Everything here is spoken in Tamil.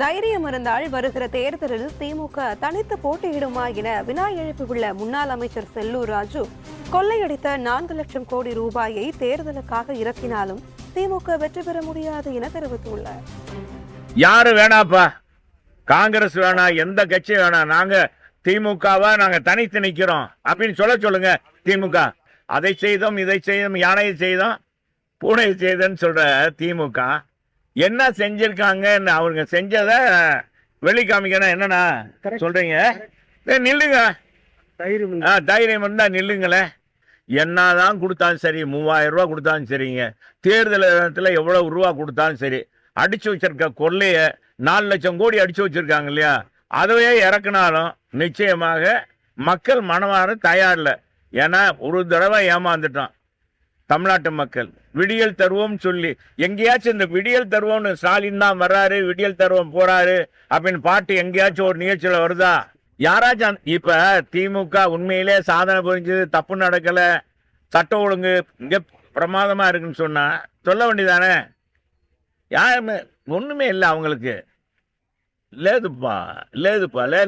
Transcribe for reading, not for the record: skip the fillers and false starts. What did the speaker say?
தைரியம் இருந்தால் வருகிற தேர்தலில் திமுக தனித்து போட்டியிடுமா என வினா எழுப்பியுள்ள முன்னாள் அமைச்சர் செல்லூர் ராஜு, கொள்ளையடித்த 4 லட்சம் கோடி ரூபாயை தேர்தலுக்காக இறக்கினாலும் திமுக வெற்றி பெற முடியாது என தெரிவித்துள்ளார். யாரு வேணாப்பா, காங்கிரஸ் வேணா, எந்த கட்சி வேணா, நாங்க திமுகவா நாங்க தனித்து நிக்கிறோம் அப்படின்னு சொல்லுங்க. திமுக அதை செய்தோம், இதை செய்தோம், யானையை செய்தோம், பூனை செய்தோன்னு சொல்ற திமுக என்ன செஞ்சிருக்காங்க? அவங்க செஞ்சத வெளிக்காமிக்கணும். என்னன்னா சொல்றீங்க? நில்லுங்க, தைரியம் இருந்தா நில்லுங்களேன். என்னதான் கொடுத்தாலும் சரி, 3000 ரூபா கொடுத்தாலும் சரிங்க, தேர்தல் எவ்வளவு ரூபா கொடுத்தாலும் சரி, அடிச்சு வச்சிருக்க கொள்ளைய 4 லட்சம் கோடி அடிச்சு வச்சிருக்காங்க இல்லையா, அதவே இறக்குனாலும் நிச்சயமாக மக்கள் மனமாற தயாரில்லை. ஏன்னா ஒரு தடவை ஏமாந்துட்டோம் தமிழ்நாட்டு மக்கள். விடியல் தருவோம் சொல்லி எங்கேயாச்சும் இந்த விடியல் தருவோம்னு ஸ்டாலின் தான் வர்றாரு, விடியல் தருவோம் போறாரு அப்படின்னு பாட்டு எங்கேயாச்சும் ஒரு நிகழ்ச்சியில வருதா? யாராச்சும் இப்ப திமுக உண்மையிலே சாதனை புரிஞ்சது, தப்பு நடக்கல, சட்ட ஒழுங்கு இங்க பிரமாதமா இருக்குன்னு சொன்னா சொல்ல வேண்டியதானே? யாருமே ஒண்ணுமே இல்லை அவங்களுக்கு. லேதுப்பா லேதுப்பா லே